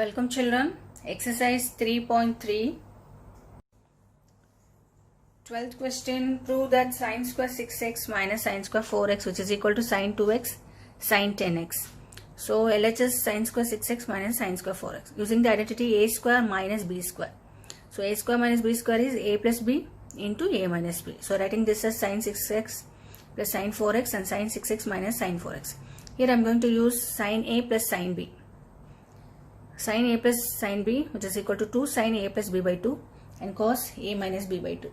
Welcome children. Exercise 3.3. 12th question. Prove that sine square 6x minus sine square 4x which is equal to sine 2x sine 10x. So LHS sine square 6x minus sine square 4x. Using the identity a square minus b square. So a square minus b square is a plus b into a minus b. So writing this as sine 6x plus sine 4x and sine 6x minus sine 4x. Here I am going to use sine a plus sine b. Sin a plus sin b which is equal to 2 sin a plus b by 2 and cos a minus b by 2,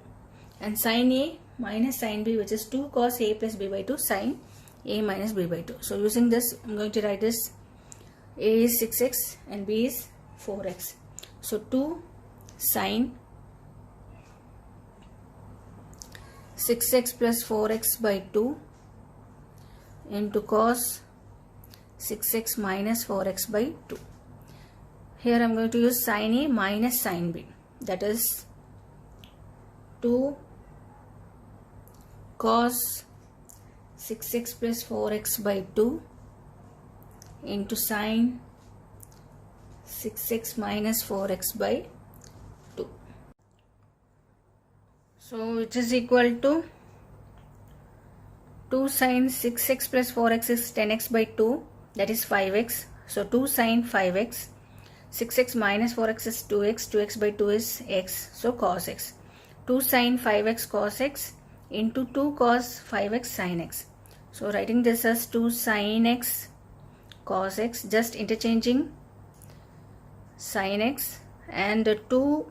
and sin a minus sin b which is 2 cos a plus b by 2 sin a minus b by 2. So using this I am going to write this: a is 6x and b is 4x. So 2 sin 6x plus 4x by 2 into cos 6x minus 4x by 2. Here I am going to use sin A minus sin B, that is 2 cos 6x plus 4x by 2 into sin 6x minus 4x by 2. So which is equal to 2 sin 6x plus 4x is 10x by 2, that is 5x. So 2 sin 5x. 6x minus 4x is 2x, 2x by 2 is x, so cos x. 2 sin 5x cos x into 2 cos 5x sin x. So writing this as 2 sin x cos x, just interchanging sin x, and 2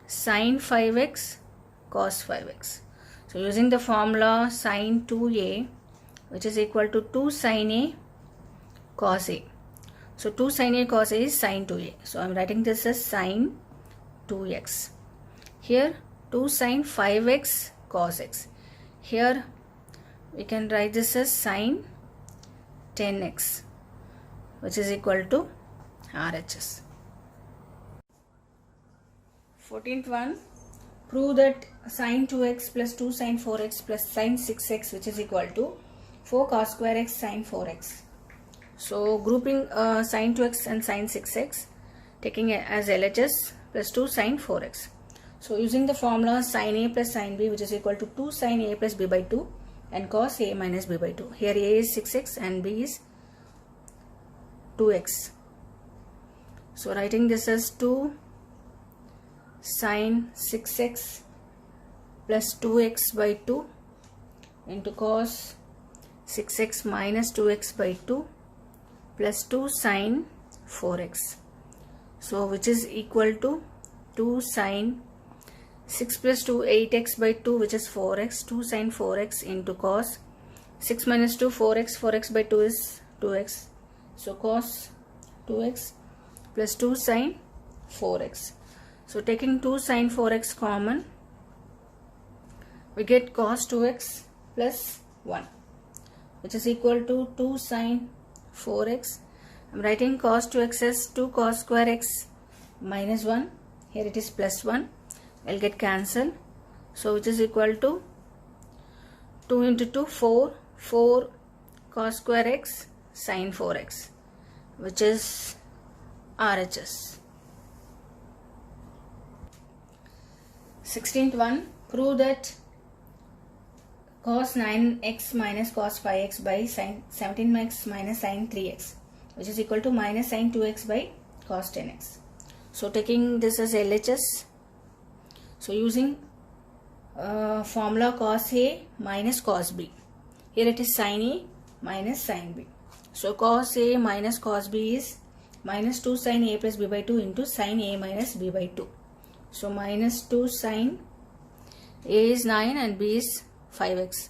sin 5x cos 5x. So using the formula sin 2a which is equal to 2 sin a cos a. So 2 sin a cos a is sin 2a. So I am writing this as sin 2x. Here 2 sin 5x cos x. Here we can write this as sin 10x which is equal to RHS. 14th one. Prove that sin 2x plus 2 sin 4x plus sin 6x which is equal to 4 cos square x sin 4x. So grouping sin 2x and sin 6x, taking it as LHS plus 2 sin 4x. So using the formula sin a plus sin b which is equal to 2 sin a plus b by 2 and cos a minus b by 2. Here a is 6x and b is 2x. So writing this as 2 sin 6x plus 2x by 2 into cos 6x minus 2x by 2 plus 2 sin 4x. So which is equal to 2 sin 6 plus 2 8x by 2 which is 4x, 2 sin 4x into cos 6 minus 2 4x, 4x by 2 is 2x. So cos 2x plus 2 sin 4x. So taking 2 sin 4x common, we get cos 2x plus 1 which is equal to 2 sin 4x. I am writing cos 2x as 2 cos square x minus 1. Here it is plus 1. I will get cancelled. So which is equal to 2 into 2 4. 4 cos square x sin 4x which is RHS. 16th one. Prove that cos 9x minus cos 5x by sin 17x minus sin 3x which is equal to minus sin 2x by cos 10x. So taking this as LHS. So using formula cos a minus cos b. Here it is sin a minus sin b. So cos a minus cos b is minus 2 sin a plus b by 2 into sin a minus b by 2. So minus 2 sin a is 9 and b is 5x.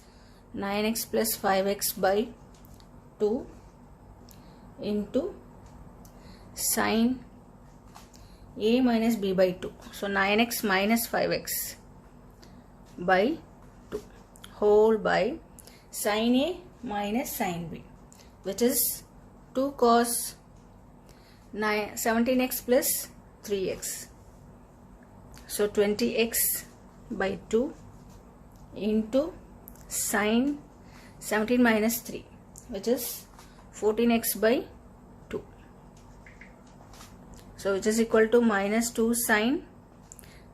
9x plus 5x by 2 into sin a minus b by 2. So 9x minus 5x by 2 whole by sin a minus sin b which is 2 cos 17x plus 3x. So 20x by 2 into sin 17 minus 3 which is 14x by 2. So which is equal to minus 2 sine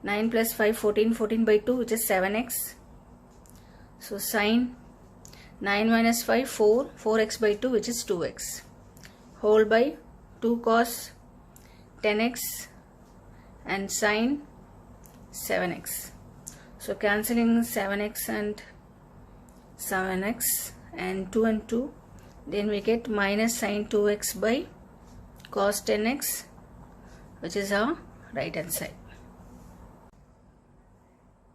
9 plus 5 14, 14 by 2 which is 7x. So sine 9 minus 5 4, 4x by 2 which is 2x, whole by 2 cos 10x and sine 7x. So cancelling 7x and 7x and 2 and 2, then we get minus sine 2x by cos 10x, which is our right hand side.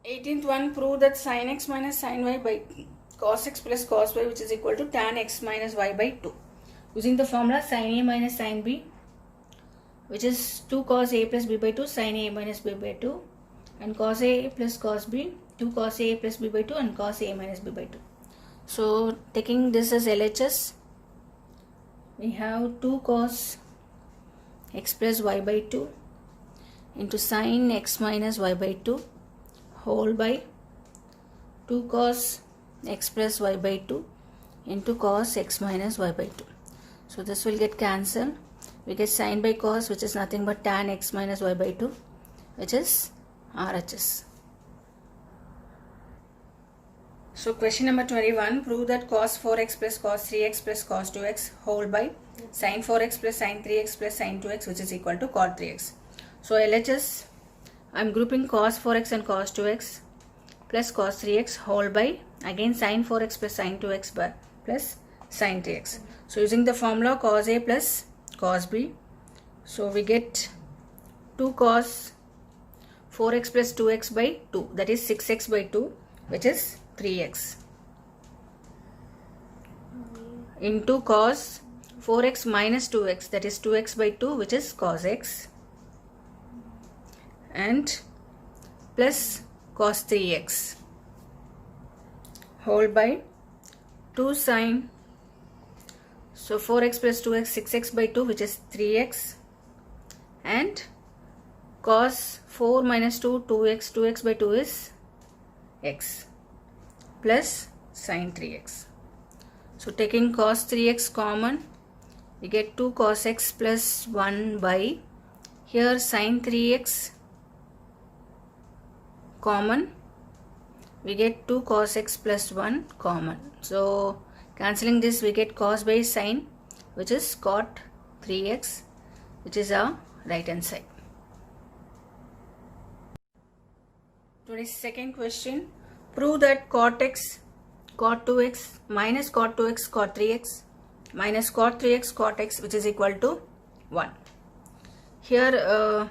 18th one, prove that sin x minus sin y by cos x plus cos y which is equal to tan x minus y by 2. Using the formula sin a minus sin b, which is 2 cos a plus b by 2 sin a minus b by 2, and cos a plus cos b, 2 cos a plus b by 2 and cos a minus b by 2. So taking this as LHS, we have 2 cos x plus y by 2 into sin x minus y by 2 whole by 2 cos x plus y by 2 into cos x minus y by 2. So this will get cancelled. We get sin by cos, which is nothing but tan x minus y by 2, which is RHS. So question number 21, prove that cos 4x plus cos 3x plus cos 2x whole by sin 4x plus sin 3x plus sin 2x which is equal to cot 3x. So LHS, I am grouping cos 4x and cos 2x plus cos 3x whole by again sin 4x plus sin 2x plus sin 3x. So using the formula cos A plus cos B, so we get 2 cos 4x plus 2x by 2, that is 6x by 2, which is 3x, into cos 4x minus 2x, that is 2x by 2, which is cos x, and plus cos 3x whole by 2 sin, so 4x plus 2x 6x by 2 which is 3x, and cos 4 minus 2 2x, 2x by 2 is x, plus sin 3x. So taking cos 3x common, we get 2 cos x plus 1 by, here sin 3x common, we get 2 cos x plus 1 common. So cancelling this, we get cos by sin, which is cot 3x, which is our right hand side. 22nd question, prove that cot x cot 2x minus cot 2x cot 3x minus cot 3x cot x which is equal to 1. Here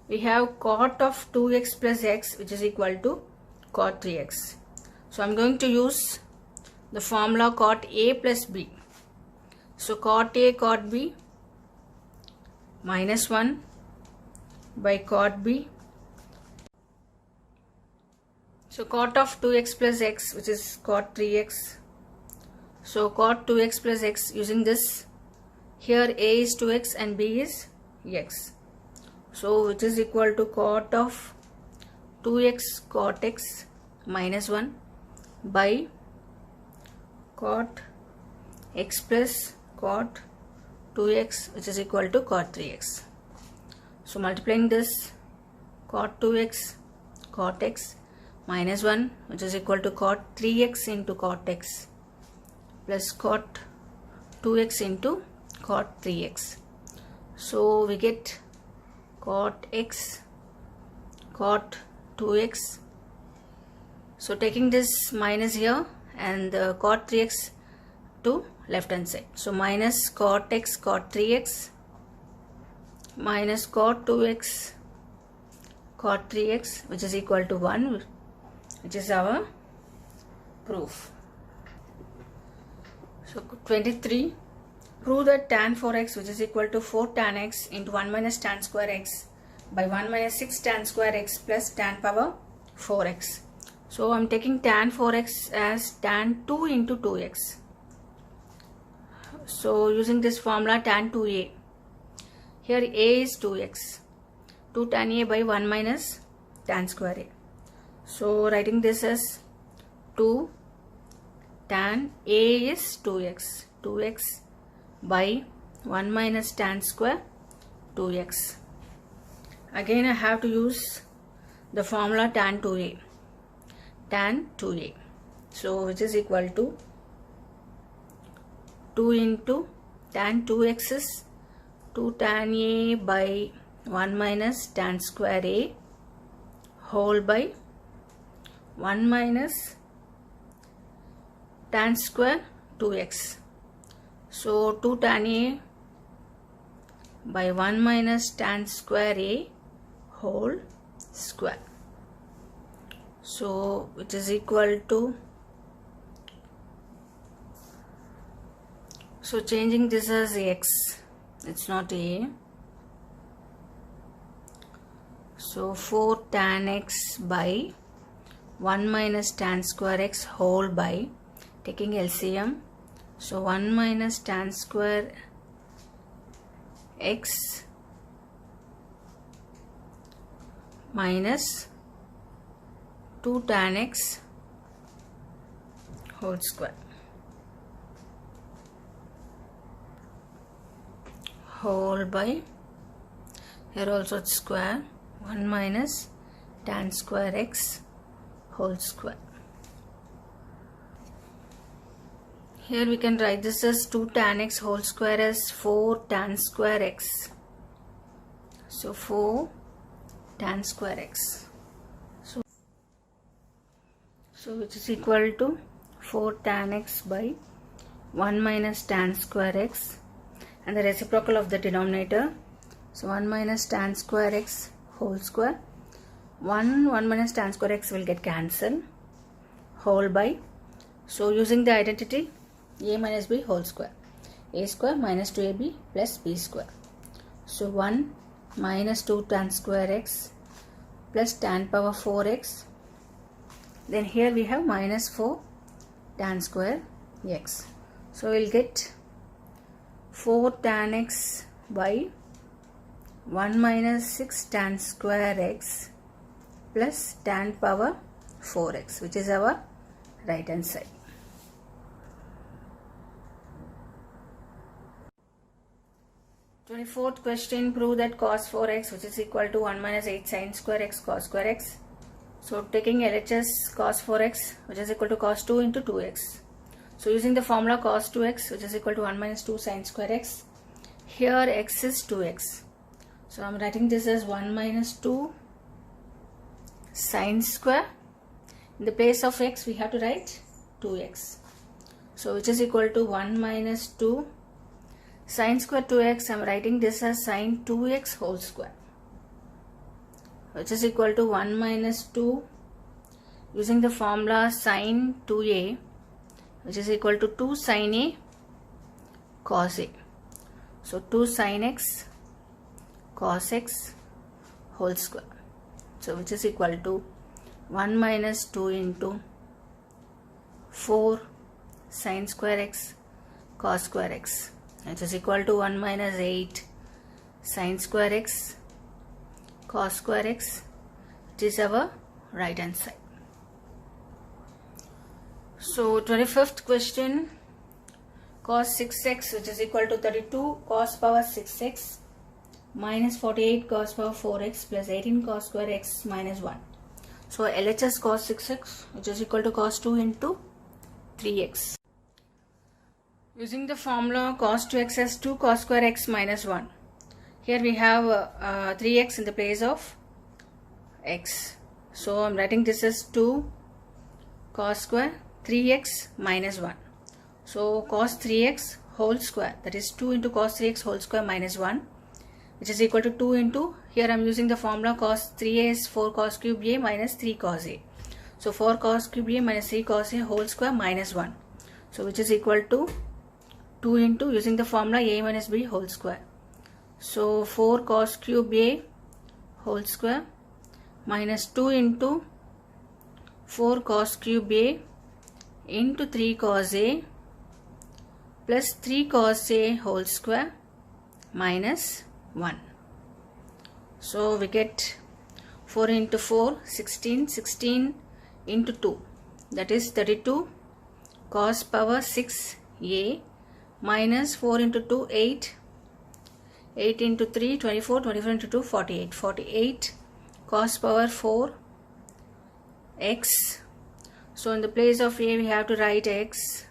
we have cot of 2x plus x which is equal to cot 3x. So I am going to use the formula cot A plus B. So cot A cot B minus 1 by cot B. So cot of 2x plus x which is cot 3x. So cot 2x plus x, using this, here A is 2x and B is x. So which is equal to cot of 2x cot x minus 1 by cot x plus cot 2x which is equal to cot 3x. So multiplying this, cot 2x cot x minus 1 which is equal to cot 3x into cot x plus cot 2x into cot 3x. So we get cot x cot 2x. So taking this minus here and the cot 3x to left hand side. So minus cot x cot 3x minus cot 2x cot 3x which is equal to 1, which is our proof. So 23, prove that tan 4x which is equal to 4 tan x into 1 minus tan square x by 1 minus 6 tan square x plus tan power 4x. So I am taking tan 4x as tan 2 into 2x. So using this formula tan 2a, here a is 2x, 2 tan a by 1 minus tan square a. So writing this as 2 tan a is 2x, 2x by 1 minus tan square 2x. again I have to use the formula tan 2a. Tan 2a. So which is equal to 2 into tan 2x is 2 tan a by 1 minus tan square a whole by 1 minus tan square 2x. So 2 tan a by 1 minus tan square a whole square. So which is equal to, so changing this as x, it's not a. So 4 tan x by 1 minus tan square x whole by, taking LCM, so 1 minus tan square x minus 2 tan x whole square whole by, here also it's square, 1 minus tan square x whole square. Here we can write this as 2 tan x whole square as 4 tan square x. So 4 tan square x. So which is equal to 4 tan x by 1 minus tan square x, and the reciprocal of the denominator. So 1 minus tan square x whole square. 1 minus tan square x will get cancelled, whole by. So using the identity a minus b whole square, a square minus 2ab plus b square. So 1 minus 2 tan square x plus tan power 4x. Then here we have minus 4 tan square x. So we'll get 4 tan x by 1 minus 6 tan square x plus tan power 4x, which is our right hand side. Twenty-fourth question, prove that cos 4x which is equal to 1 minus 8 sin square x cos square x. So taking LHS cos 4x which is equal to cos 2 into 2x. So using the formula cos 2x which is equal to 1 minus 2 sin square x. Here x is 2x. So I am writing this as 1 minus 2 sin square. In the place of x we have to write 2x. So which is equal to 1 minus 2 sin square 2x. I am writing this as sin 2x whole square, which is equal to 1 minus 2 using the formula sin 2a which is equal to 2 sin a cos a. So 2 sin x cos x whole square. So which is equal to 1 minus 2 into 4 sin square x cos square x, which is equal to 1 minus 8 sin square x cos square x, which is our right hand side. So 25th question, cos 6x which is equal to 32 cos power 6x minus 48 cos power 4x plus 18 cos square x minus 1. So LHS cos 6x which is equal to cos 2 into 3x. Using the formula cos 2x as 2 cos square x minus 1. Here we have 3x in the place of x. So I am writing this as 2 cos square 3x minus 1. So cos 3x whole square, that is 2 into cos 3x whole square minus 1, which is equal to 2 into, here I am using the formula cos 3a is 4 cos cube a minus 3 cos a. So 4 cos cube a minus 3 cos a whole square minus 1. So which is equal to 2 into, using the formula a minus b whole square. So 4 cos cube a whole square minus 2 into 4 cos cube a into 3 cos a plus 3 cos a whole square minus 1. So we get 4 into 4, 16, 16 into 2, that is 32 cos power 6 a minus 4 into 2, 8 8 into 3, 24, 24 into 2, 48. 48 cos power 4 x. So in the place of a we have to write x.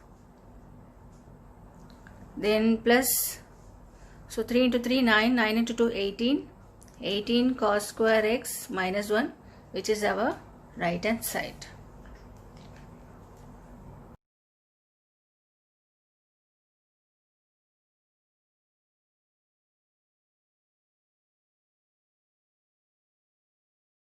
Then plus, so 3 into 3, 9, 9 into 2, 18. 18 cos square x minus 1, which is our right hand side.